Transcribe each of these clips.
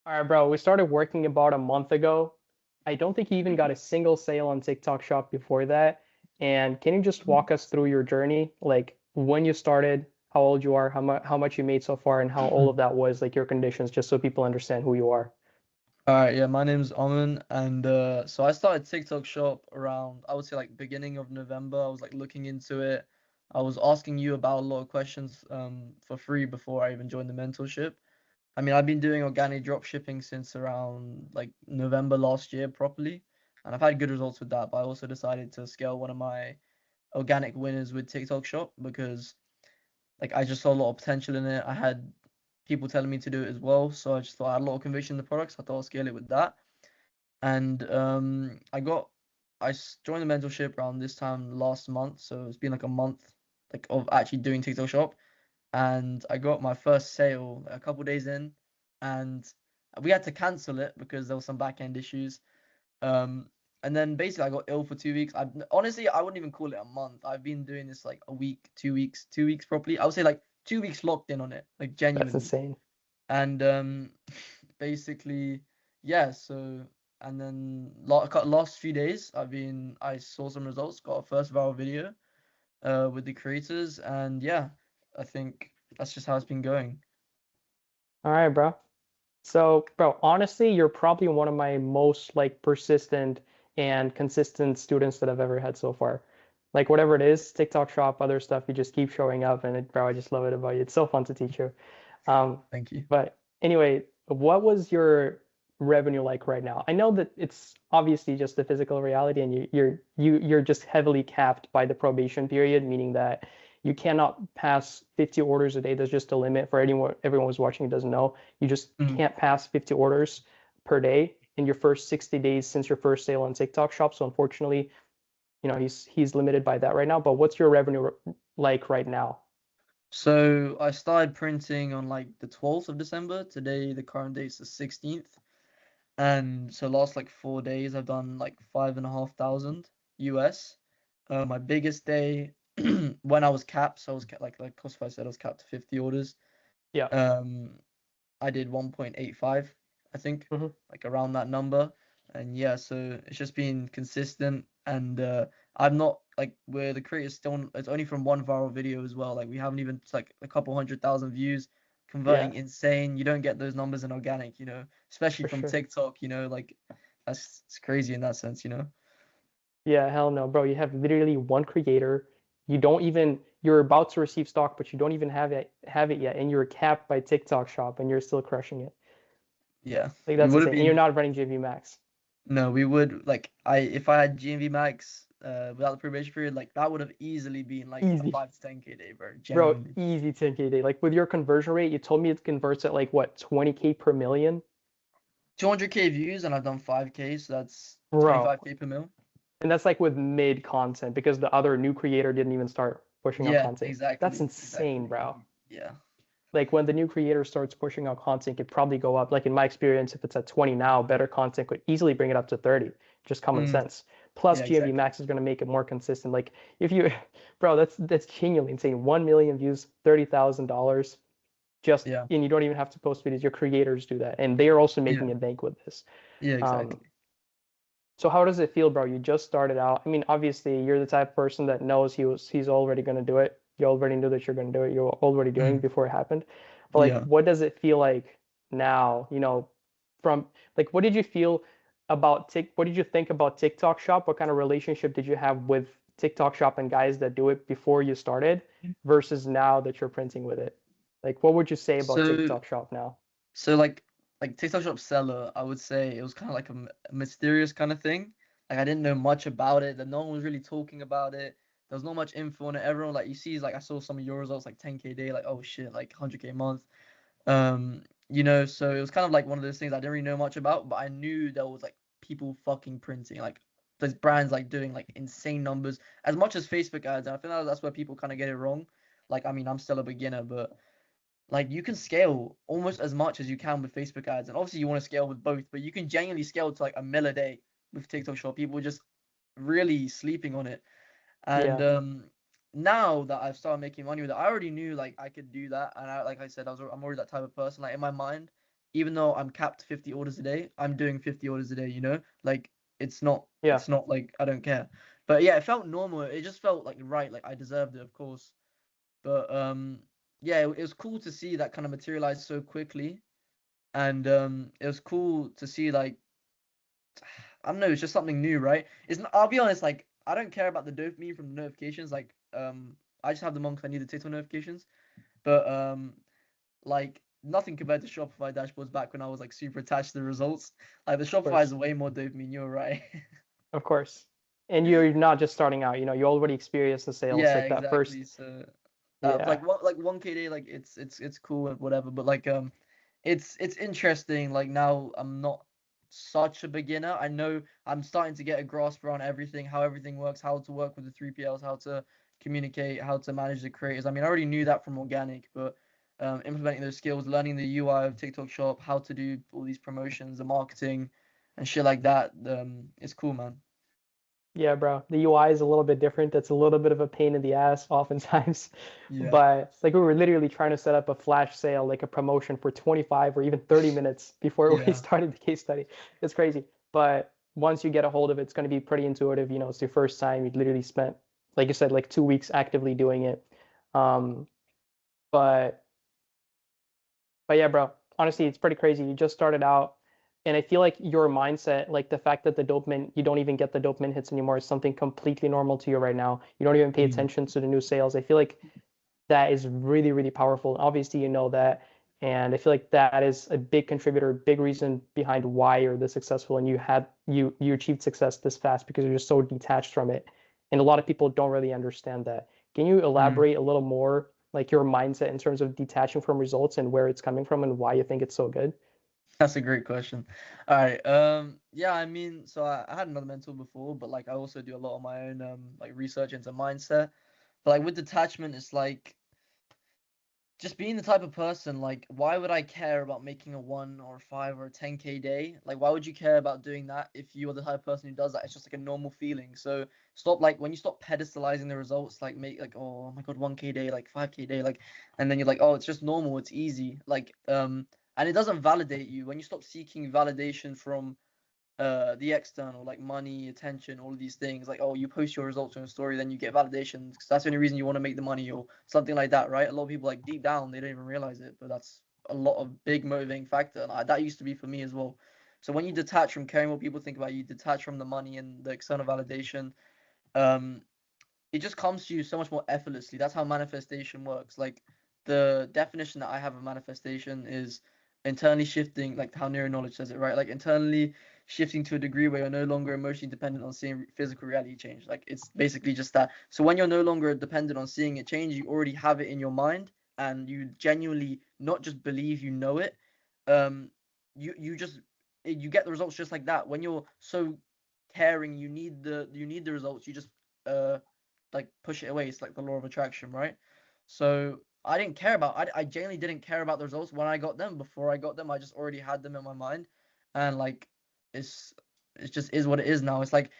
All right, bro. We started working about a month ago. I don't think you even got a single sale on TikTok Shop before that. And can you just walk us through your journey, like when you started, how old you are, how much you made so far, and how all of that was, like your conditions, just so people understand who you are. All right, yeah, my name's Aman, and so I started TikTok Shop around, I would say like beginning of November. I was like looking into it. I was asking you about a lot of questions for free before I even joined the mentorship. I mean, I've been doing organic drop shipping since around like November last year properly, and I've had good results with that. But I also decided to scale one of my organic winners with TikTok Shop because like I just saw a lot of potential in it. I had people telling me to do it as well, so I just thought I had a lot of conviction in the product. So I thought I'll scale it with that. And joined the mentorship around this time last month, so it's been like a month like of actually doing TikTok Shop, and I got my first sale a couple days in, and we had to cancel it because there was some back end issues. Um, and then basically I got ill for 2 weeks. I honestly I wouldn't even call it a month. I've been doing this like a week, 2 weeks, 2 weeks properly. I would say like 2 weeks locked in on it, like That's genuinely. insane. And basically, yeah. So and then last few days I saw some results, got a first viral video with the creators, and yeah, I think that's just how it's been going. All right, bro. So, bro, honestly, you're probably one of my most like persistent and consistent students that I've ever had so far. Like whatever it is, TikTok shop, other stuff, you just keep showing up and bro, I just love it about you. It's so fun to teach you. Um, Thank you. but anyway, what was your revenue like right now? I know that it's obviously just the physical reality and you're just heavily capped by the probation period, meaning that you cannot pass 50 orders a day. There's just a limit for everyone who's watching who doesn't know. You just Mhm. can't pass 50 orders per day in your first 60 days since your first sale on TikTok Shop. So unfortunately, he's limited by that right now. But what's your revenue like right now? So I started printing on like the 12th of December. Today, the current date is the 16th. And so last like 4 days, I've done like 5,500 US. My biggest day when I was capped, so I was like Cosify said, I was capped to 50 orders. Yeah. Um, I did 1.85, I think, Hmm. like around that number. And yeah, so it's just been consistent. And I'm not like where the creators still, it's only from one viral video as well. Like we haven't even, it's like a couple 100,000 views, Yeah, converting insane. You don't get those numbers in organic, especially for from sure. TikTok, like that's it's crazy in that sense. Yeah, hell no, bro. You have literally one creator. You're about to receive stock, but you don't even have it yet, and you're capped by TikTok Shop, and you're still crushing it. Yeah, Like we that's would have insane. And you're been. not running JV Max. No, we would like if I had GMV Max without the probation period, like that would have easily been like a Easy. 5 to 10K day, bro. Bro, Genuinely. easy 10K day. Like with your conversion rate, you told me it converts at like what, 20K per million? 200K views and I've done 5K, so that's Bro. 25K per mil. And that's like with mid content because the other new creator didn't even start pushing out Yeah, content. That's exactly, insane, exactly. bro. Yeah, Like when the new creator starts pushing out content, it could probably go up. Like in my experience, if it's at 20 now, better content could easily bring it up to 30. Just common mm, sense. Plus yeah, GMV exactly. Max is going to make it more consistent. Like if you, bro, that's genuinely insane. 1 million views, $30,000. Just Yeah, and you don't even have to post videos. Your creators do that, and they are also yeah, making a bank with this. yeah, Um, exactly. so how does it feel, bro? You just started out. I mean, obviously, you're the type of person that knows he's already gonna do it. You already knew that you're gonna do it. You're already doing it Mm, before it happened. But like, yeah. what does it feel like now? From like, what did you feel about Tik? What did you think about TikTok Shop? What kind of relationship did you have with TikTok Shop and guys that do it before you started versus now that you're printing with it? Like, what would you say about So, TikTok Shop now? so like TikTok Shop seller, I would say it was kind of like a mysterious kind of thing. Like I didn't know much about it. That no one was really talking about it. There was not much info on it. Everyone like you see like I saw some of your results like 10K day, like oh shit, like 100K a month. So it was kind of like one of those things I didn't really know much about, but I knew there was like people fucking printing, like there's brands like doing like insane numbers as much as Facebook ads. And I think that's where people kind of get it wrong. Like, I mean, I'm still a beginner, but like you can scale almost as much as you can with Facebook ads. And obviously you want to scale with both, but you can genuinely scale to like a mil a day with TikTok Shop. People just really sleeping on it. And Yeah. now that I've started making money with it, I already knew like I could do that. And like I said, I'm already that type of person. Like in my mind, even though I'm capped 50 orders a day, I'm doing 50 orders a day, you know? Like it's not Yeah, it's not like I don't care. But yeah, it felt normal. It just felt like right, like I deserved it, of course. But yeah, it was cool to see that kind of materialize so quickly. And it was cool to see like I don't know, it's just something new, right? It's not, I'll be honest, like I don't care about the dopamine from the notifications. Like I just have them on because I need the TikTok notifications. But like nothing compared to Shopify dashboards back when I was like super attached to the results. Like the of Shopify is course, way more dopamine. You're right. of course. And you're not just starting out, you already experienced the sales, Yeah, like that first. exactly. So Yeah, like 1K day, like it's cool and whatever. But like it's interesting. Like now I'm not such a beginner. I know I'm starting to get a grasp around everything, how everything works, how to work with the 3PLs, how to communicate, how to manage the creators. I mean, I already knew that from organic, but implementing those skills, learning the UI of TikTok Shop, how to do all these promotions, the marketing, and shit like that. It's cool, man. yeah, bro. The UI is a little bit different. It's a little bit of a pain in the ass oftentimes. Yeah, But like we were literally trying to set up a flash sale, like a promotion for 25 or even 30 minutes before we yeah. started the case study. It's crazy. But once you get a hold of it, it's going to be pretty intuitive. It's your first time. You literally spent, like you said, like 2 weeks actively doing it. Um, but But yeah, bro, honestly, it's pretty crazy. You just started out, and I feel like your mindset, like the fact that you don't even get the dopamine hits anymore, is something completely normal to you right now. You don't even pay Mm. attention to the new sales. I feel like that is really, really powerful. Obviously, you know that. And I feel like that is a big contributor, big reason behind why you're this successful and you achieved success this fast because you're just so detached from it. And a lot of people don't really understand that. Can you Mm. elaborate a little more, like your mindset in terms of detaching from results and where it's coming from and why you think it's so good? That's a great question. All right. Yeah, I mean, so I had another mentor before, but like I also do a lot of my own like research into mindset. But like with detachment, it's like just being the type of person, like, why would I care about making a 1 or 5 or 10K day? Like, why would you care about doing that if you're the type of person who does that? It's just like a normal feeling. So stop, like, when you stop pedestalizing the results, like, make like, oh my God, 1K day, like 5K day, like, and then you're like, oh, it's just normal, it's easy. Like, and it doesn't validate you. When you stop seeking validation from the external, like money, attention, all of these things, like, oh, you post your results on a story, then you get validation because that's the only reason you want to make the money or something like that, right? A lot of people, like, deep down they don't even realize it, but that's a lot of big motivating factor, and that used to be for me as well. So when you detach from caring what people think about you, detach from the money and the external validation, um it just comes to you so much more effortlessly. That's how manifestation works. Like the definition that I have of manifestation is internally shifting, like how neuroKnowledge says it, right? Like internally shifting to a degree where you're no longer emotionally dependent on seeing physical reality change. Like it's basically just that. So when you're no longer dependent on seeing it change, you already have it in your mind and you genuinely not just believe you know it. Um, you just you get the results just like that. When you're so caring, you need the results. You just uh like push it away. It's like the law of attraction, right? So I didn't care about. I genuinely didn't care about the results when I got them. Before I got them, I just already had them in my mind, and like it's it just is what it is now. It's like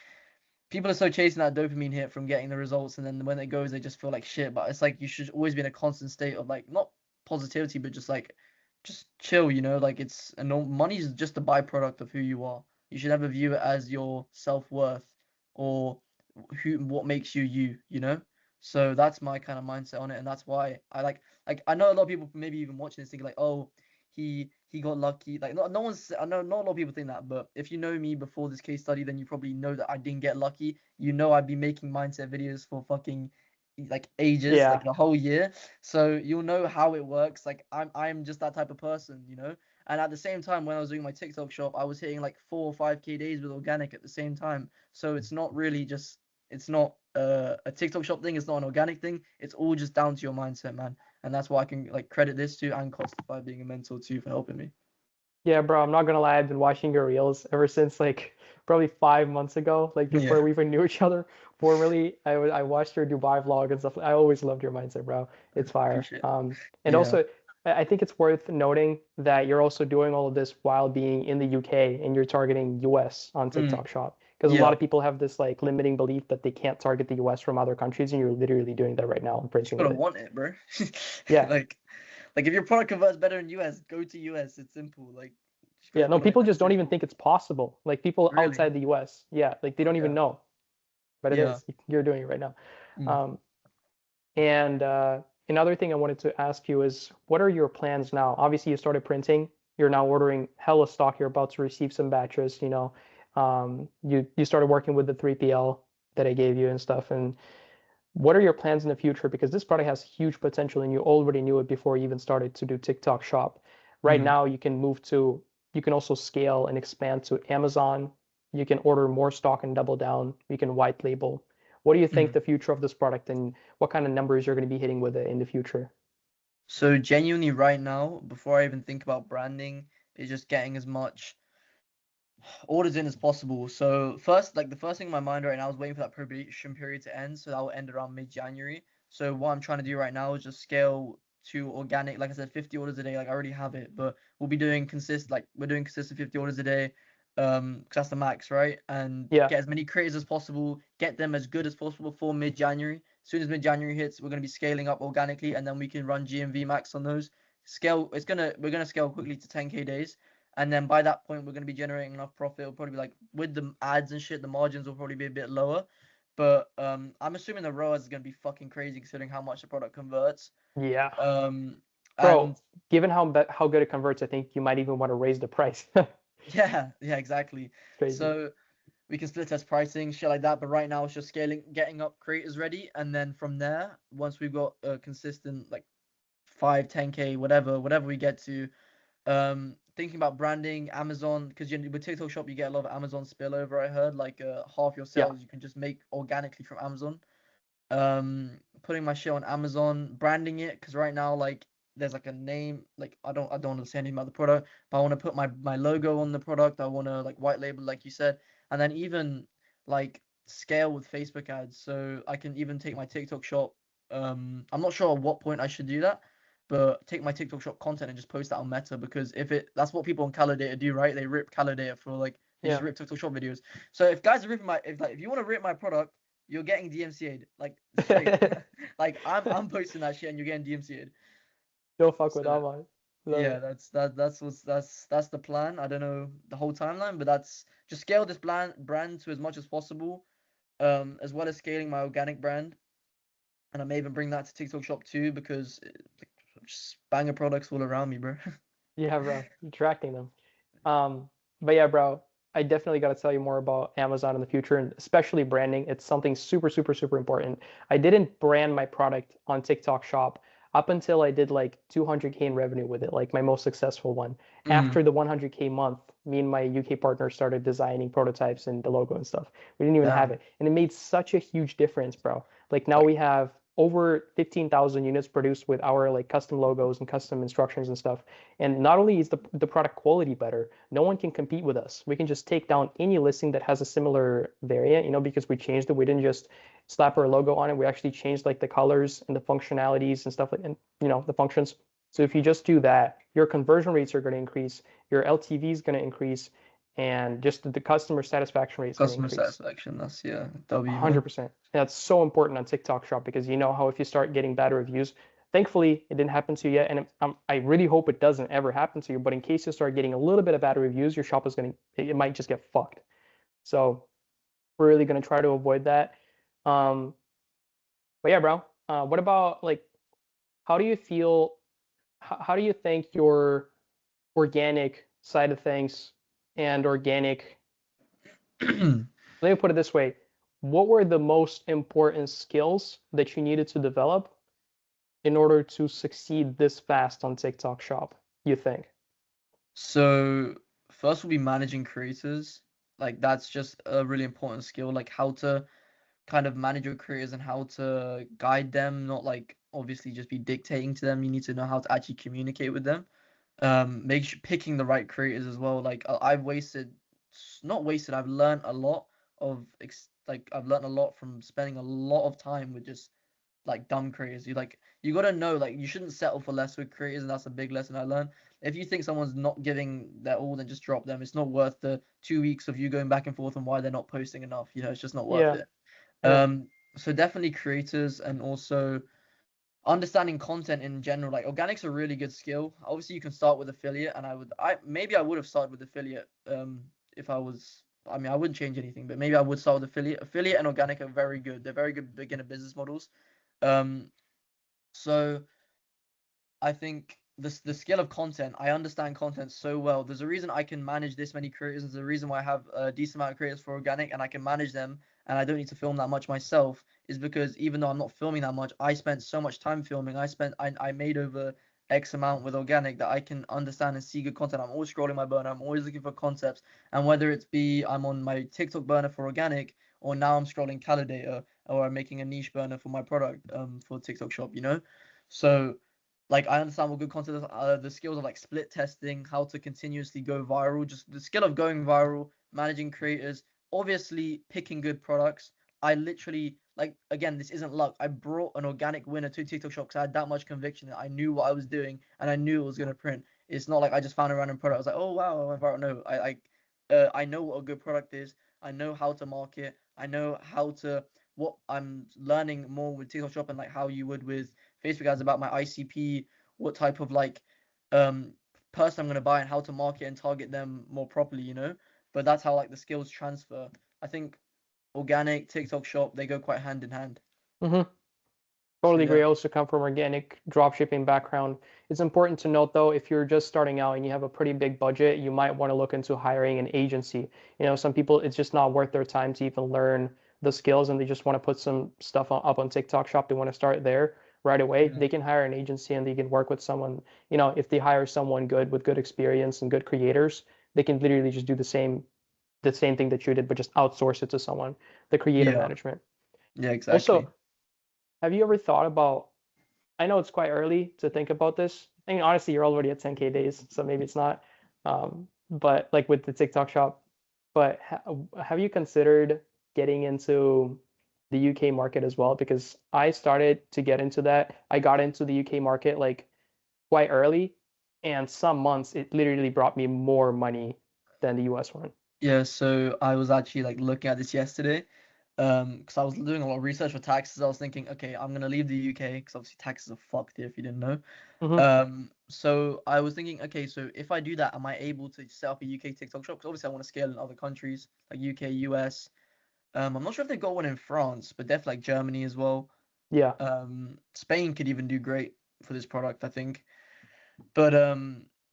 people are so chasing that dopamine hit from getting the results, and then when it goes, they just feel like shit. But it's like you should always be in a constant state of like not positivity, but just chill. Like it's a no money is just a byproduct of who you are. You should never view it as your self worth or what makes you you. So that's my kind of mindset on it, and that's why I like I know a lot of people maybe even watching this thinking like, oh, he got lucky. Like no one's I know not a lot of people think that, but if you know me before this case study, then you probably know that I didn't get lucky. I'd be making mindset videos for fucking like ages, like Yeah. a whole year. So you'll know how it works. Like I'm just that type of person. And at the same time, when I was doing my TikTok shop, I was hitting like 4 or 5K days with organic at the same time. So it's not really just it's not a TikTok shop thing. It's not an organic thing. It's all just down to your mindset, man. And that's why I can like credit this to and Costify being a mentor too for helping me. Yeah, bro, I'm not gonna lie, I've been watching your reels ever since like probably 5 months ago, like before Yeah, we even knew each other formally. I watched your Dubai vlog and stuff. I always loved your mindset, bro. It's fire. appreciate it. And Yeah. also, I think it's worth noting that you're also doing all of this while being in the UK and you're targeting US on Mm, TikTok Shop. Because a lot yeah. of people have this like limiting belief that they can't target the US from other countries, and you're literally doing that right now and Just printing with gotta it. want it, bro. Yeah, Like Like if your product converts better in US, go to US. It's simple. Like just Yeah, gotta no, gotta make people that just don't even decision. think it's possible. Like people Really? outside the US, yeah, like they don't even Yeah. know, but it Yeah. is. You're doing it right now. Mm. Um, and another thing I wanted to ask you is, what are your plans now? Obviously, you started printing. You're now ordering hella stock. You're about to receive some batches. You started working with the 3PL that I gave you and stuff. And what are your plans in the future? Because this product has huge potential, and you already knew it before you even started to do TikTok Shop. Right Mm. now, you can also scale and expand to Amazon. You can order more stock and double down. You can white label. What do you think Mm. the future of this product and what kind of numbers you're going to be hitting with it in the future? So genuinely right now, before I even think about branding, is just getting as much orders in as possible. So first, like the first thing in my mind right now is waiting for that probation period to end. So that will end around mid-January. So what I'm trying to do right now is just scale to organic. Like I said, 50 orders a day. Like I already have it, but we'll be doing we're doing consistent 50 orders a day. 'Cause that's the max, right? And Yeah, get as many creators as possible, get them as good as possible for mid-January. As soon as mid-January hits, we're gonna be scaling up organically, and then we can run GMV max on those. We're gonna scale quickly to 10K days. And then by that point, we're going to be generating enough profit. It'll probably be like with the ads and shit, the margins will probably be a bit lower. But I'm assuming the ROAS is going to be fucking crazy considering how much the product converts. yeah. Um, Bro, and given how good it converts, I think you might even want to raise the price. yeah, yeah, exactly. It's crazy. So we can split test pricing, shit like that. But right now, it's just scaling, getting up creators ready. And then from there, once we've got a consistent like 5, 10K, whatever we get to, thinking about branding Amazon, because with TikTok Shop you get a lot of Amazon spillover. I heard like half your Yeah, sales you can just make organically from Amazon. Putting my shit on Amazon, branding it, because right now like there's like a name, like I don't want to say anything about the product, but I want to put my logo on the product. I want to like white label like you said, and then even like scale with Facebook ads, so I can even take my TikTok Shop. I'm not sure at what point I should do that, but take my TikTok Shop content and just post that on Meta, because if it that's what people on Calendar do, right? They rip Calendar for like they just yeah. rip TikTok Shop videos. So if guys are ripping if you want to rip my product, you're getting DMCA'd, like straight. Like I'm posting that shit and you're getting DMCA'd. Don't fuck with So Aman. Love yeah, it. that's the plan. I don't know the whole timeline, but that's just scale this brand to as much as possible, as well as scaling my organic brand, and I may even bring that to TikTok Shop too, because just banger products all around me, bro. Yeah, bro. You're tracking them. But yeah, bro, I definitely got to tell you more about Amazon in the future and especially branding. It's something super, super, super important. I didn't brand my product on TikTok Shop up until I did like 200K in revenue with it, like my most successful one. Mm, After the 100K month, me and my UK partner started designing prototypes and the logo and stuff. We didn't even have damn. it. And it made such a huge difference, bro. Like now Like we have over 15,000 units produced with our like custom logos and custom instructions and stuff. And not only is the product quality better, no one can compete with us. We can just take down any listing that has a similar variant, because we changed it. We didn't just slap our logo on it. We actually changed like the colors and the functionalities and stuff like, and the functions. So if you just do that, your conversion rates are going to increase, your LTV is going to increase, and just the customer satisfaction rate is going to customer increase. satisfaction, that's yeah, W, man. 100%. That's so important on TikTok Shop because you know how if you start getting bad reviews, thankfully it didn't happen to you yet, and I really hope it doesn't ever happen to you. But in case you start getting a little bit of bad reviews, your shop is it might just get fucked. So we're really gonna try to avoid that. Um, but yeah, bro. What about like how do you feel? How do you think your organic side of things and organic let me put it this way. What were the most important skills that you needed to develop in order to succeed this fast on TikTok Shop, you think? So first will be managing creators. Like that's just a really important skill, like how to kind of manage your creators and how to guide them, not like obviously just be dictating to them. You need to know how to actually communicate with them. Make sure picking the right creators as well. Like I've not wasted. I've learned a lot I've learned a lot from spending a lot of time with just like dumb creators. You gotta know, like you shouldn't settle for less with creators, and that's a big lesson I learned. If you think someone's not giving their all, then just drop them. It's not worth the 2 weeks of you going back and forth on why they're not posting enough. It's just not worth Yeah, it. yeah, So definitely creators, and also understanding content in general. Like organic's a really good skill. Obviously, you can start with affiliate, and I would have started with affiliate. If I was, I mean, I wouldn't change anything, but maybe I would start with affiliate. Affiliate and organic are very good. They're very good beginner business models. Um, so I think the skill of content, I understand content so well. There's a reason I can manage this many creators. There's a reason why I have a decent amount of creators for organic and I can manage them and I don't need to film that much myself, is because even though I'm not filming that much, I spent so much time filming. I made over X amount with organic that I can understand and see good content. I'm always scrolling my burner. I'm always looking for concepts. And whether it's be I'm on my TikTok burner for organic or now I'm scrolling Calidata or I'm making a niche burner for my product for TikTok shop, you know? So like I understand what good content is, the skills of like split testing, how to continuously go viral, just the skill of going viral, managing creators, obviously picking good products. I literally like again, this isn't luck. I brought an organic winner to TikTok shop because I had that much conviction that I knew what I was doing and I knew it was gonna print. It's not like I just found a random product. I was like, oh wow, I went viral. No, I know what a good product is. I know how to market. I know how to what I'm learning more with TikTok shop and like how you would with Facebook ads about my ICP, what type of like um person I'm gonna buy and how to market and target them more properly, you know. But that's how like the skills transfer. I think organic, TikTok shop, they go quite hand in hand. Hmm. So Totally agree. yeah. I also come from organic dropshipping background. It's important to note though, if you're just starting out and you have a pretty big budget, you might want to look into hiring an agency. Some people, it's just not worth their time to even learn the skills and they just want to put some stuff up on TikTok Shop. They want to start there right away. Yeah. They can hire an agency and they can work with someone. If they hire someone good with good experience and good creators, they can literally just do the same thing that you did, but just outsource it to someone, the creative Yeah. management. Yeah, exactly. Also, have you ever thought about I know it's quite early to think about this. I mean, honestly, you're already at 10K days, so maybe it's not. But like with the TikTok shop, but have you considered getting into the UK market as well? Because I started to get into that. I got into the UK market like quite early, and some months it literally brought me more money than the US one. Yeah, so I was actually like looking at this yesterday, because I was doing a lot of research for taxes. I was thinking, okay, I'm gonna leave the UK because obviously taxes are fucked here if you didn't know. Hmm. So I was thinking, okay, so if I do that, am I able to set up a UK TikTok shop? Because obviously I want to scale in other countries like UK, US. I'm not sure if they've got one in France, but definitely like Germany as well. Yeah. Spain could even do great for this product, I think. But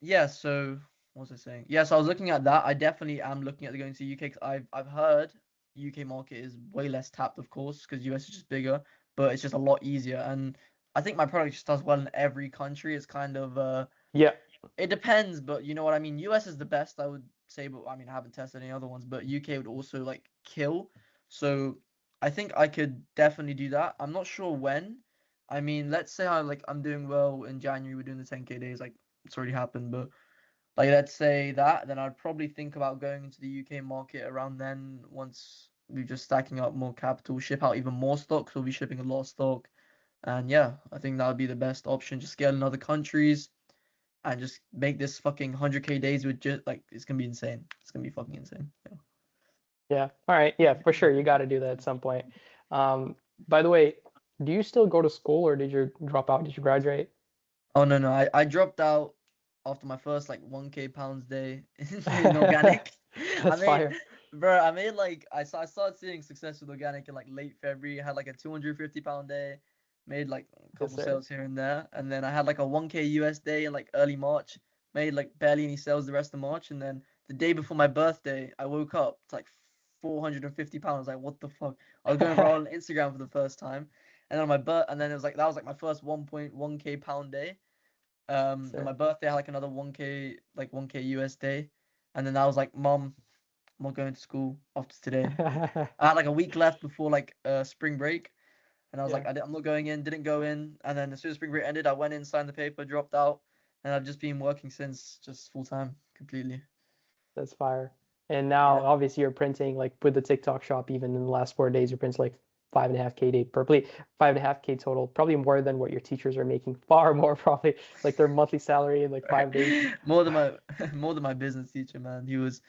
yeah. So what was I saying? Yeah, so I was looking at that. I definitely am looking at going to UK because I've heard UK market is way less tapped, of course, because US is just bigger, but it's just a lot easier. And I think my product just does well in every country. It's kind of Yeah. it depends, but you know what I mean. US is the best, I would say, but I mean, I haven't tested any other ones, but UK would also like kill. So I think I could definitely do that. I'm not sure when. I mean, let's say I'm doing well in January, we're doing the 10K days, like it's already happened, but like let's say that, then I'd probably think about going into the UK market around then once we're just stacking up more capital, ship out even more stock, so we'll be shipping a lot of stock. And yeah, I think that would be the best option. Just scale in other countries and just make this fucking 100K days with just like it's gonna be insane. It's gonna be fucking insane. Yeah. Yeah. All right. Yeah, for sure. You got to do that at some point. Um, by the way, do you still go to school or did you drop out? Did you graduate? Oh no, I dropped out after my first like 1K pounds day in organic. I That's made fire. bro, I made like I started seeing success with organic in like late February. I had like a 250 pound day, made like a Yes, couple sir. sales here and there, and then I had like a 1K US day in like early March, made like barely any sales the rest of March, and then the day before my birthday, I woke up to like 450 pounds. Like what the fuck? I was going viral on Instagram for the first time. And then on my and then it was like that was like my first 1.1K pound day. Yes, Then sir. my birthday I had like another 1K, like 1K US day. And then I was like, Mom, I'm not going to school after today. I had like a week left before like spring break. And I was like, Yeah, I'm not going in, didn't go in. And then as soon as spring break ended, I went in, signed the paper, dropped out. And I've just been working since, just full time, completely. that's fire. And now, Yeah. obviously, you're printing like with the TikTok shop. Even in the last 4 days, you print like 5.5K day per plate, 5.5K total. Probably more than what your teachers are making. Far more, probably like their monthly salary in like 5 days. More than my more than my business teacher, man. He was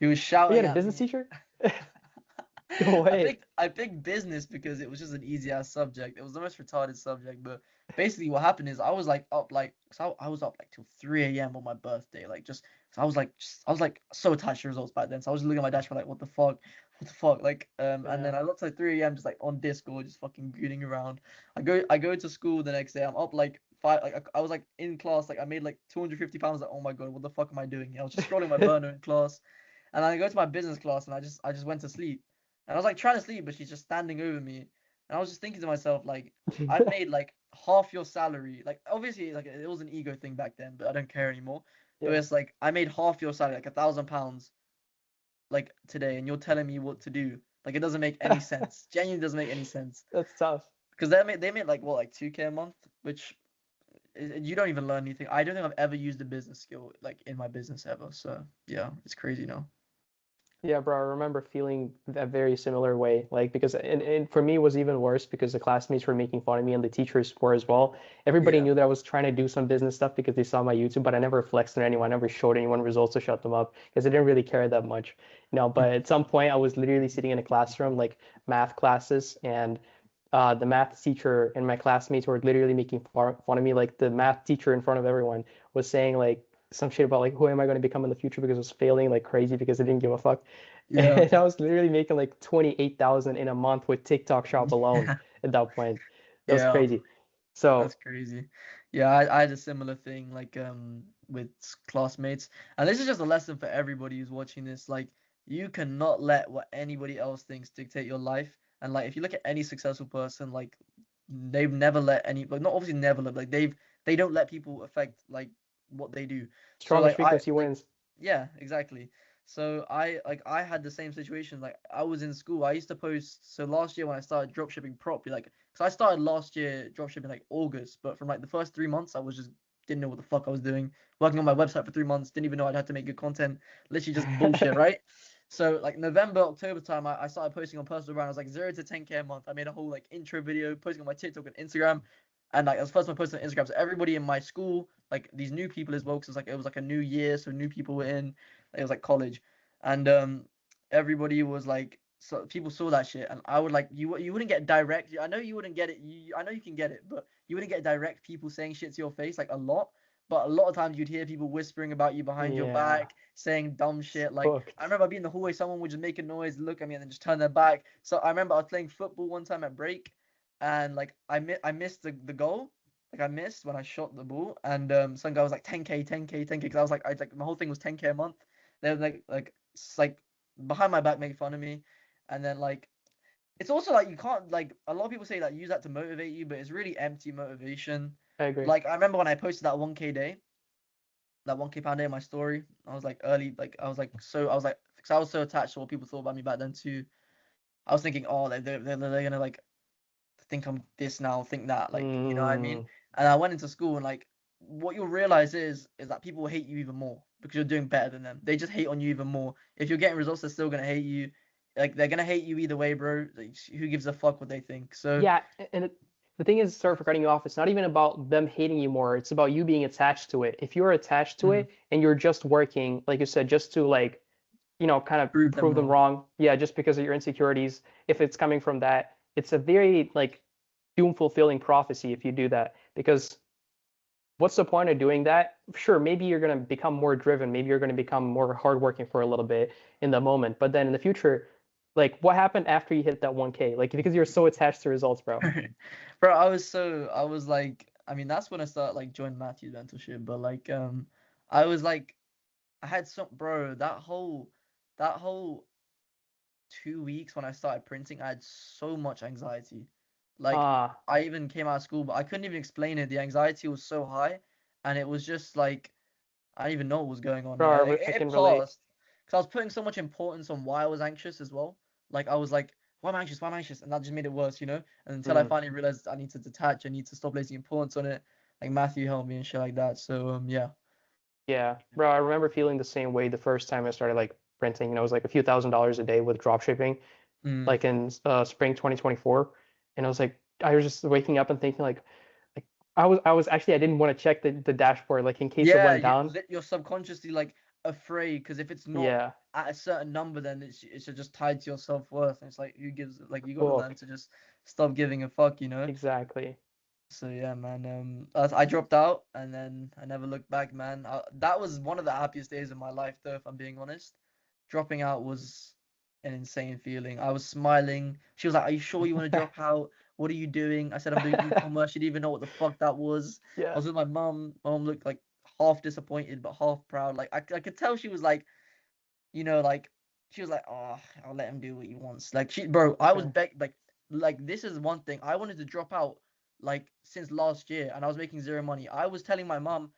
Oh, you shouting had a at business me. teacher? No I way. picked I picked business because it was just an easy ass subject. It was the most retarded subject, but basically what happened is I was like up like so I was up like till 3 a.m. on my birthday. Like just so I was like so attached to results back then. So I was just looking at my dashboard like what the fuck? What the fuck? Like and Yeah. then I looked at 3 a.m. just like on Discord, just fucking gooning around. I go to school the next day. I'm up like five like I was like in class, like I made like 250 pounds, like oh my god, what the fuck am I doing? I was just scrolling my burner in class. And I go to my business class and I just went to sleep. And I was like trying to sleep, but she's just standing over me. And I was just thinking to myself, like, I've made like half your salary. Like, obviously, like it was an ego thing back then, but I don't care anymore. But Yeah. it's like I made half your salary, like £1,000, like today, and you're telling me what to do. Like, it doesn't make any sense. Genuinely doesn't make any sense. That's tough. Because they made like what, like 2K a month, which you don't even learn anything. I don't think I've ever used a business skill like in my business ever. So yeah, it's crazy now. Yeah, bro, I remember feeling that very similar way. Like, because, and for me, it was even worse because the classmates were making fun of me and the teachers were as well. Everybody Yeah. knew that I was trying to do some business stuff because they saw my YouTube, but I never flexed on anyone. I never showed anyone results to shut them up because I didn't really care that much. But at some point, I was literally sitting in a classroom, like math classes, and the math teacher and my classmates were literally making fun of me. Like, the math teacher in front of everyone was saying, like, some shit about like who am I going to become in the future because I was failing like crazy because I didn't give a fuck. Yeah. And I was literally making like 28,000 in a month with TikTok shop alone Yeah. at that point. It was Yeah. crazy. So That's crazy. Yeah, I had a similar thing like with classmates. And this is just a lesson for everybody who's watching this. Like you cannot let what anybody else thinks dictate your life. And like if you look at any successful person, like they've never let any like not obviously never let like they don't let people affect like what they do. So strongest like I frequency like wins. yeah, exactly. So I had the same situation. Like I was in school. I used to post. So last year when I started dropshipping properly, like because I started last year dropshipping like August, but from like the first 3 months, I was just didn't know what the fuck I was doing. Working on my website for 3 months, didn't even know I'd have to make good content. Literally just bullshit, right? So like November, October time, I started posting on personal brand. I was like 0 to 10K a month. I made a whole like intro video, posting on my TikTok and Instagram, and like it was the first time I posted on Instagram. So everybody in my school, like these new people as well, because it was like a new year, so new people were in. It was like college, and everybody was like, so people saw that shit, and I would like you wouldn't get direct. I know you wouldn't get it. I know you can get it, but you wouldn't get direct people saying shit to your face like a lot. But a lot of times you'd hear people whispering about you behind your Yeah, back, saying dumb it's shit. Like I cooked. remember being in the hallway, someone would just make a noise, look at me, and then just turn their back. So I remember I was playing football one time at break, and like I missed the goal. Like I missed when I shot the ball, and some guy was like 10K, 10K, 10K, because I like my whole thing was 10K a month. They were like behind my back make fun of me, and then like it's also like you can't like a lot of people say like use that to motivate you, but it's really empty motivation. I agree. Like I remember when I posted that 1K day, that 1K pound day in my story, I was like early, like I was like because I was so attached to what people thought about me back then too. I was thinking, oh, they're gonna like think I'm this now, think that, like, you know what I mean? Mm, And I went into school and like what you'll realize is that people will hate you even more because you're doing better than them. They just hate on you even more. If you're getting results, they're still gonna hate you. Like they're gonna hate you either way, bro. Like, who gives a fuck what they think? So yeah, and the thing is, sorry for cutting you off. It's not even about them hating you more. It's about you being attached to it. If you're attached to mm, it and you're just working, like you said, just to like kind of prove them prove them wrong. wrong. Yeah, just because of your insecurities. If it's coming from that, it's a very like doom fulfilling prophecy if you do that. Because what's the point of doing that? Sure, maybe you're going to become more driven. Maybe you're going to become more hardworking for a little bit in the moment. But then in the future, like what happened after you hit that 1K? Like because you're so attached to results, bro. Bro, I was like, I mean, that's when I started like joining Matthew's mentorship, but like, I was like, I had some, bro, that whole 2 weeks when I started printing, I had so much anxiety. Like, Ah, I even came out of school, but I couldn't even explain it. The anxiety was so high, and it was just like, I didn't even know what was going on. bro, Like, I it can relate. passed, because I was putting so much importance on why I was anxious as well. Like, I was like, why am I anxious? Why am I anxious? And that just made it worse, you know? And until I Mm. finally realized I need to detach, I need to stop placing importance on it. Like, Matthew helped me and shit like that. So, yeah. Yeah, bro, I remember feeling the same way the first time I started like printing. It was like a few $1,000s a day with drop shipping, Mm. like in spring 2024. And I was like, I was just waking up and thinking like I was actually I didn't want to check the dashboard like in case it Yeah, went down. you're subconsciously like afraid because if it's not Yeah. at a certain number, then it's just tied to your self-worth. And it's like, who gives, like, you got to Cool. learn to just stop giving a fuck, you know? Exactly. So yeah, man. I dropped out and then I never looked back, man. That was one of the happiest days of my life, though, if I'm being honest. Dropping out was an insane feeling. I was smiling. She was like, "Are you sure you want to drop out? What are you doing?" I said, "I'm doing e-commerce." She didn't even know what the fuck that was. I Yeah. was with my mum. My mum looked like half disappointed but half proud. Like I could tell she was like, like she was like, "Oh, I'll let him do what he wants." Like bro, I was Okay. back like this is one thing. I wanted to drop out like since last year, and I was making zero money. I was telling my mum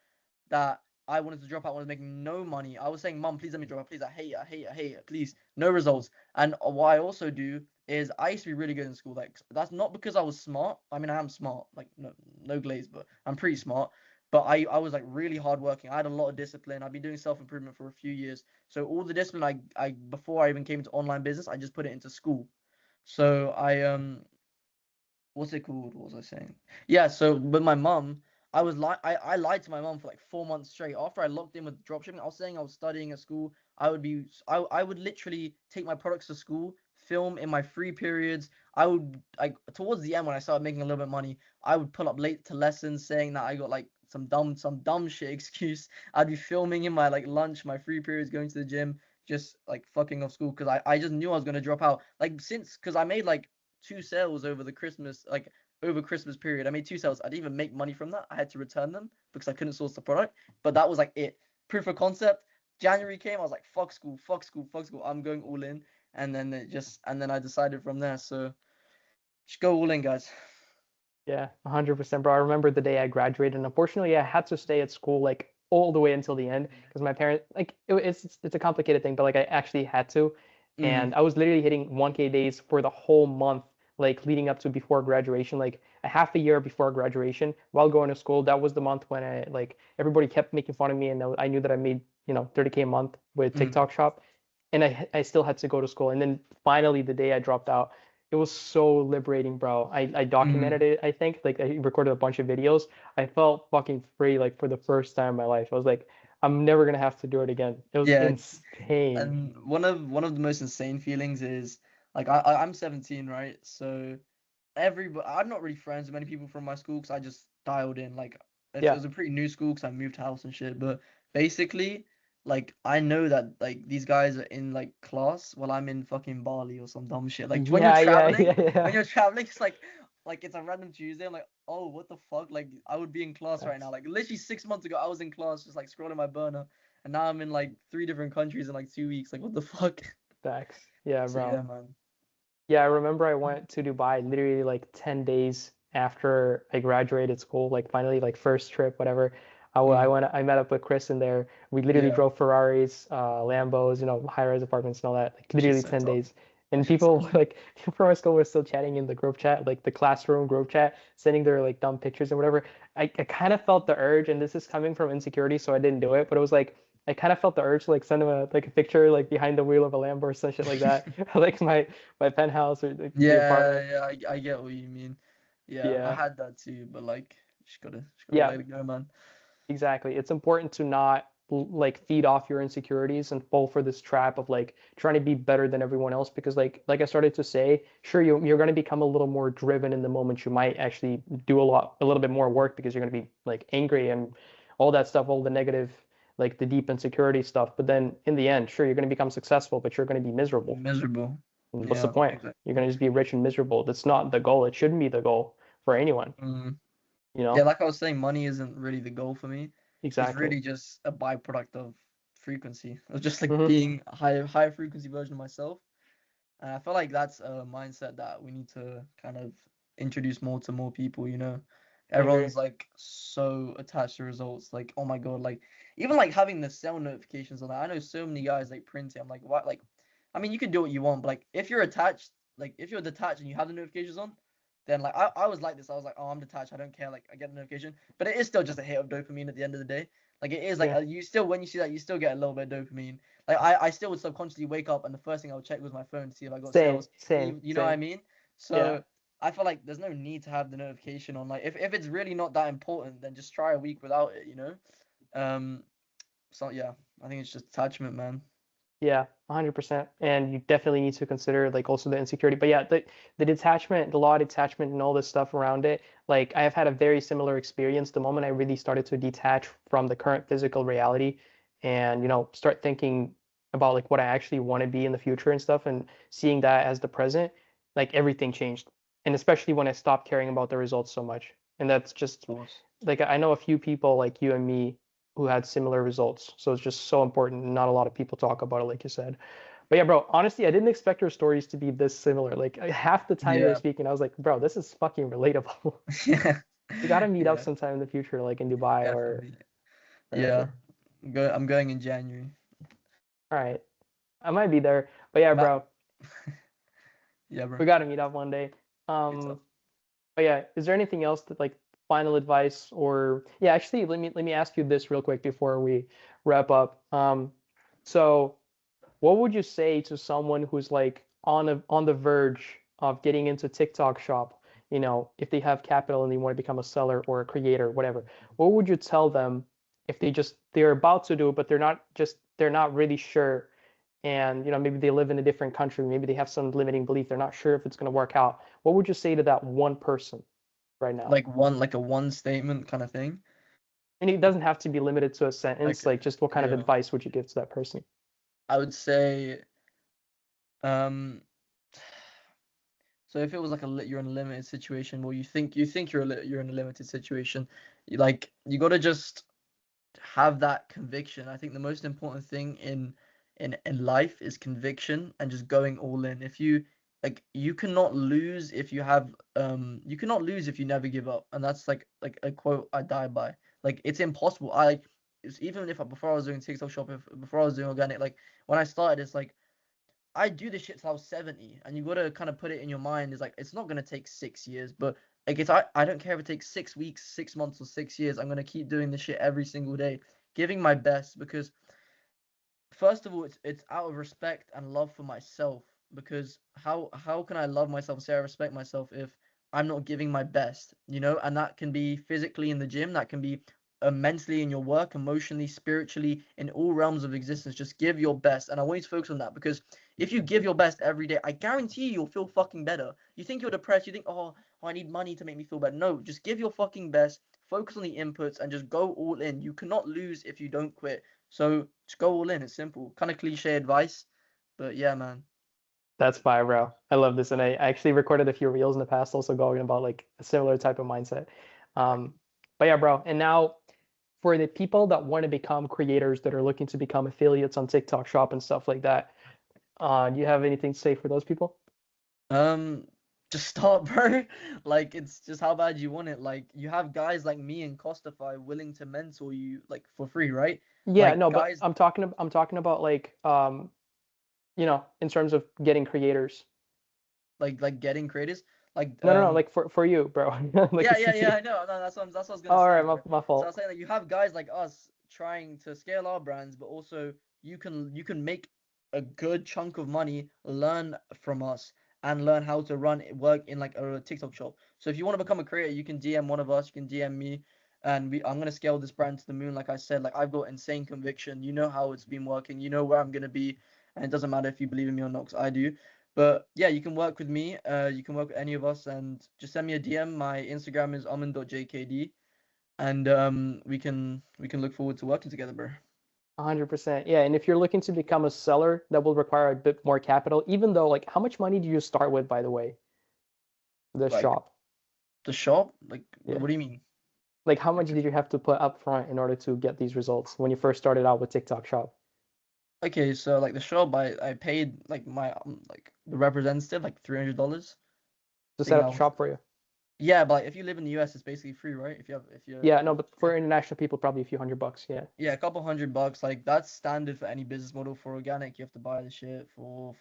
that I wanted to drop out, I was making no money. I was saying, "Mum, please let me drop out. Please, I hate it, I hate it, I hate it. Please, no results." And what I also do is I used to be really good in school. Like that's not because I was smart. I mean, I am smart. Like no glaze, but I'm pretty smart. But I was like really hardworking. I had a lot of discipline. I've been doing self improvement for a few years. So all the discipline I before I even came into online business, I just put it into school. So what's it called? What was I saying? Yeah, so with my mum, I lied to my mum for like 4 months straight. After I locked in with dropshipping, I was saying I was studying at school. I would literally take my products to school, film in my free periods. I would like towards the end when I started making a little bit of money, I would pull up late to lessons saying that I got like some dumb shit excuse. I'd be filming in my like lunch, my free periods, going to the gym, just like fucking off school because I just knew I was gonna drop out. Like since because I made like two sales over the Christmas, like over Christmas period. I made two sales. I didn't even make money from that. I had to return them because I couldn't source the product. But that was like it. Proof of concept. January came. I was like, fuck school, fuck school, fuck school. I'm going all in. And then I decided from there. So just go all in, guys. Yeah, 100%, bro. I remember the day I graduated, and unfortunately, I had to stay at school like all the way until the end because my parents like it's a complicated thing, but like I actually had to, Mm, and I was literally hitting 1K days for the whole month, like leading up to before graduation, like a half a year before graduation while going to school. That was the month when I like everybody kept making fun of me, and I knew that I made 30K a month with mm, TikTok Shop, and I still had to go to school, and then finally the day I dropped out it was so liberating, bro. I documented mm. it, I think. Like I recorded a bunch of videos. I felt fucking free like for the first time in my life. I was like, I'm never gonna have to do it again. It was Yeah, insane. and one of the most insane feelings is like I'm 17, right? So I'm not really friends with many people from my school because I just dialed in. Like, it Yeah. was a pretty new school because I moved house and shit. But basically, like, I know that like these guys are in like class while I'm in fucking Bali or some dumb shit. Like Yeah, yeah, yeah, when yeah. you're traveling, it's like it's a random Tuesday. I'm like, oh, what the fuck? Like, I would be in class right now. Facts. Like, literally 6 months ago, I was in class just like scrolling my burner, and now I'm in like three different countries in like 2 weeks. Like, what the fuck? Facts. Yeah, So bro. yeah, man. Yeah, I remember I went to Dubai literally like 10 days after I graduated school, like finally like first trip, whatever. I Mm, went I met up with Chris in there. We literally yeah, drove Ferraris, Lambos, high-rise apartments and all that, like she's literally so 10 tough. days. And She's so people tough. like people from our school were still chatting in the group chat, like the classroom group chat, sending their like dumb pictures and whatever. I kind of felt the urge, and this is coming from insecurity, so I didn't do it, but it was like I kind of felt the urge to like send him a picture like behind the wheel of a Lambo or some shit like that, like my penthouse or the Yeah, apartment. yeah, I get what you mean. Yeah, I Yeah. had that too, but like, just gotta Yeah, let it go, man. exactly. It's important to not like feed off your insecurities and fall for this trap of like trying to be better than everyone else because like I started to say, sure you're going to become a little more driven in the moment. You might actually do a little bit more work because you're going to be like angry and all that stuff, all the negative like the deep insecurity stuff. But then in the end, sure you're going to become successful, but you're going to be miserable. Miserable. And what's the Yeah, point? You're exactly. going to just be rich and miserable. That's not the goal. It shouldn't be the goal for anyone, Mm. you Yeah, know? like I was saying, money isn't really the goal for me. It's Exactly. really just a byproduct of frequency. Of just like Hmm. being a high frequency version of myself. And I feel like that's a mindset that we need to kind of introduce more to more people, you know. I agree. Everyone's like so attached to results. Like, oh my God, like even like having the cell notifications on that. I know so many guys like print it. I'm like, what? Like, I mean, you can do what you want, but like if you're attached, like if you're detached and you have the notifications on, then like I was like this. I was like, oh, I'm detached. I don't care. Like I get the notification, but it is still just a hit of dopamine at the end of the day. Like it is like Yeah. you still when you see that you still get a little bit of dopamine. Like I still would subconsciously wake up and the first thing I would check was my phone to see if I got Same, sales. same, Even, you know what I same. mean? Yeah. So I feel like there's no need to have the notification on. Like if it's really not that important, then just try a week without it, you know? Um so yeah, I think it's just attachment, man. Yeah, 100%. And you definitely need to consider like also the insecurity. But yeah, the detachment, the law of detachment and all this stuff around it, like I have had a very similar experience the moment I really started to detach from the current physical reality and, start thinking about like what I actually want to be in the future and stuff and seeing that as the present, like everything changed. And especially when I stopped caring about the results so much. And that's just Of course. like I know a few people like you and me who had similar results. So it's just so important. And not a lot of people talk about it, like you said. But yeah, bro, honestly, I didn't expect your stories to be this similar. Like half the time you were Yeah. speaking, I was like, bro, this is fucking relatable. Yeah. We gotta meet up Yeah. sometime in the future, like in Dubai or Definitely. Yeah. wherever. I'm going in January. All right, I might be there. But yeah, Matt. bro, Yeah, bro. we gotta meet up one day. Good talk. Um, But yeah, is there anything else that like final advice or yeah, actually let me ask you this real quick before we wrap up. So what would you say to someone who's like on the verge of getting into TikTok shop, if they have capital and they want to become a seller or a creator, whatever. What would you tell them if they're about to do it, but they're not really sure and maybe they live in a different country, maybe they have some limiting belief, they're not sure if it's going to work out. What would you say to that one person right now? Like a one statement kind of thing. And it doesn't have to be limited to a sentence, Okay. like just what kind of Yeah. advice would you give to that person? I would say, um, so if it was like you're in a limited situation, well, you think you're in a limited situation, you got to just have that conviction. I think the most important thing in life is conviction and just going all in. If you like, you cannot lose if you cannot lose if you never give up, and that's like a quote I die by. Like it's impossible. Even if before I was doing TikTok shop, before I was doing organic, like when I started, it's like I do this shit till I was 70, and you gotta kind of put it in your mind. Is like it's not gonna take 6 years, but like I don't care if it takes 6 weeks, 6 months, or 6 years. I'm gonna keep doing this shit every single day, giving my best because first of all, it's out of respect and love for myself. Because how can I love myself and say I respect myself if I'm not giving my best, And that can be physically in the gym, that can be mentally in your work, emotionally, spiritually, in all realms of existence. Just give your best, and I want you to focus on that because if you give your best every day, I guarantee you'll feel fucking better. You think you're depressed, you think, oh, I need money to make me feel better. No, just give your fucking best. Focus on the inputs and just go all in. You cannot lose if you don't quit. So just go all in. It's simple. Kind of cliche advice, but yeah, man. That's fire, bro. I love this. And I actually recorded a few reels in the past also going about like a similar type of mindset. Um, but yeah, bro. And now for the people that want to become creators that are looking to become affiliates on TikTok shop and stuff like that, do you have anything to say for those people? Um, just start, bro. Like it's just how bad you want it. Like you have guys like me and Costify willing to mentor you like for free, right? Yeah, Like no, but guys I'm talking about like in terms of getting creators. like getting creators. Like No, no, no, like for you, bro. Like yeah, this yeah, is you. yeah, I know. No, that's what I was Oh, gonna all say, right, my bro. my So I was fault. saying that you have guys like us trying to scale our brands, but also you can make a good chunk of money, learn from us, and learn how to work in like a TikTok shop. So if you want to become a creator, you can DM one of us, you can DM me, and I'm gonna scale this brand to the moon. Like I said, like I've got insane conviction. You know how it's been working. You know where I'm gonna be, and it doesn't matter if you believe in me or not, 'cause I do. But yeah, you can work with me. You can work with any of us, and just send me a DM. My Instagram is aman.jkd, and we can look forward to working together, bro. 100%. Yeah, and if you're looking to become a seller, that will require a bit more capital, even though like how much money do you start with, by the way, the Like shop? the shop, like Yeah. what do you mean? Like how much Like did you have to put up front in order to get these results when you first started out with TikTok shop? okay, so like the shop, I paid like my like the representative like $300. To I think set up that the was shop for you? yeah, but like, if you live in the US, it's basically free, right? If you're Yeah, no, in but Australia. for international people, probably a few $100. Yeah. Yeah, a couple $100. Like that's standard for any business model. For organic, you have to buy the shit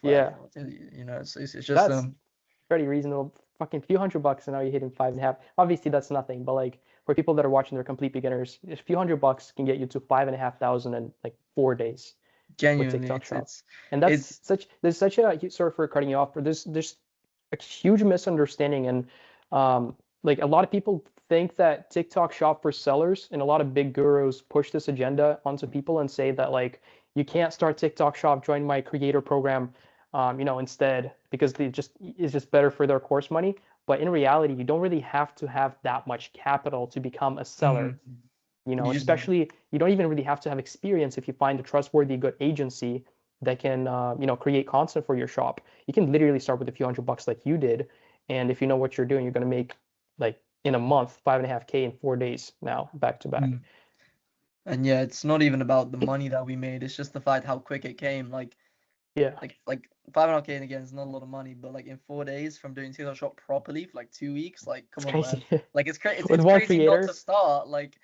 Yeah. it's just That's pretty reasonable. Fucking few $100 and now you're hitting 5.5. Obviously that's nothing, but like for people that are watching, they're complete beginners. A few $100 can get you to 5,500 in like 4 days with genuinely TikTok shop. And it's there's such a, sorry for cutting you off, but there's a huge misunderstanding and like a lot of people think that TikTok shop for sellers and a lot of big gurus push this agenda onto people and say that like you can't start TikTok shop, join my creator program, instead because they just it's just better for their course money. But in reality, you don't really have to have that much capital to become a seller. Mm. You just Especially you don't even really have to have experience if you find a trustworthy, good agency that can, create content for your shop. You can literally start with a few $100 like you did, and if you know what you're doing, you're gonna make like in a month 5.5K in 4 days now, back to back. mm. And yeah, it's not even about the money that we made. It's just the fact how quick it came. Yeah, Like 500K, and again, it's not a lot of money, but like in 4 days from doing TikTok shop properly for like 2 weeks, like it's come on, man. crazy. Like it's crazy. With It's one crazy not to creator, start. Like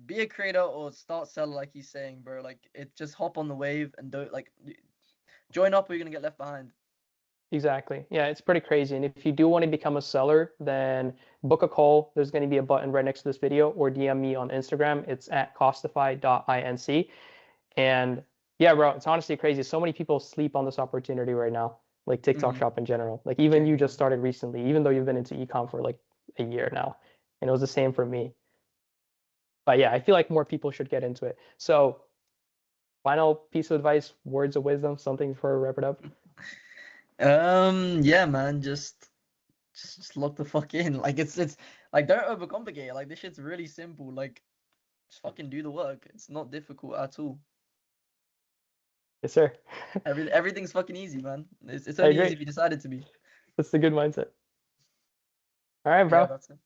be a creator or start seller, like he's saying, bro. Like it just hop on the wave and don't like join up or you're gonna get left behind. exactly. Yeah, it's pretty crazy. And if you do want to become a seller, then book a call. There's going to be a button right next to this video, or DM me on Instagram. It's at costify.inc. And yeah, bro, it's honestly crazy. So many people sleep on this opportunity right now, like TikTok Mm, shop in general. Like even you just genuinely. started recently, even though you've been into ecom for like a year now. And it was the same for me. But yeah, I feel like more people should get into it. So, final piece of advice, words of wisdom, something before we wrap it up. Yeah, man, just lock the fuck in. Like it's like don't overcomplicate it. Like this shit's really simple. Like just fucking do the work. It's not difficult at all. Yes, sir. Everything's fucking easy, man. It's I only easy agree. if you decided to be. That's the good mindset. All right, Yeah, bro. that's it.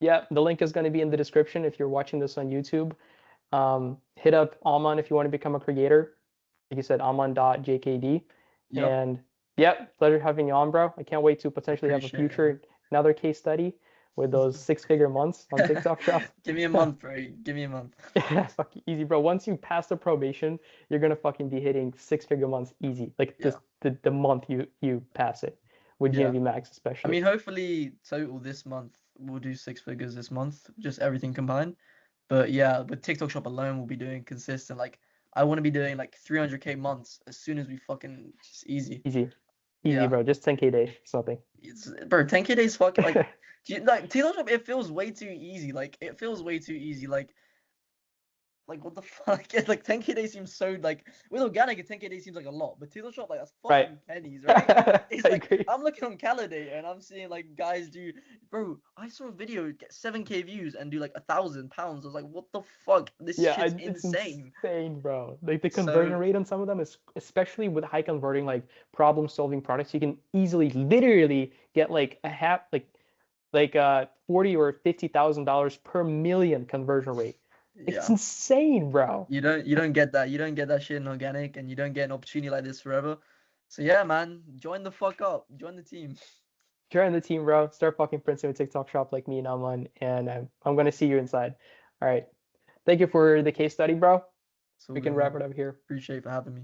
Yeah, the link is going to be in the description if you're watching this on YouTube. Hit up Aman if you want to become a creator. Like you said, Aman.jkd. Yep. And yep, pleasure having you on, bro. I can't wait to potentially have a Appreciate it, man. future, another case study with those six-figure months on TikTok shop. Give me a month, bro. Give me a month. Yeah, fucking easy, bro. Once you pass the probation, you're gonna fucking be hitting six-figure months easy. Like Yeah. the month you pass it with Yeah. GMV Max I especially. mean, hopefully total this month we'll do 6 figures this month, just everything combined. But yeah, with TikTok Shop alone, we'll be doing consistent. Like I want to be doing like 300K months as soon as we fucking just easy. Easy, easy, Yeah. bro. Just 10K day. It's nothing. It's bro, 10K days fucking like like TikTok Shop. It feels way too easy. Like it feels way too easy. Like what the fuck? It's like 10K day seems so like with organic, a 10K day seems like a lot, but TikTok shop like that's Right. fucking pennies, right? I It's like agree. I'm looking on Calendar and I'm seeing like guys do, bro. I saw a video get 7K views and do like £1,000. I was like, what the fuck? This Yeah, shit's it's insane. insane, bro. Like the conversion So rate on some of them is, especially with high converting like problem-solving products, you can easily, literally get like a half, like 40 or $50,000 per million conversion rate. Like, it's yeah, insane, bro. you don't get that. You don't get that shit in organic, and you don't get an opportunity like this forever. So yeah, man, join the fuck up. Join the team. Join the team, bro. Start fucking printing a TikTok shop like me and Aman, and I'm gonna see you inside. All right. Thank you for the case study, bro. It's all We good, can wrap man. it up here. Appreciate you for having me.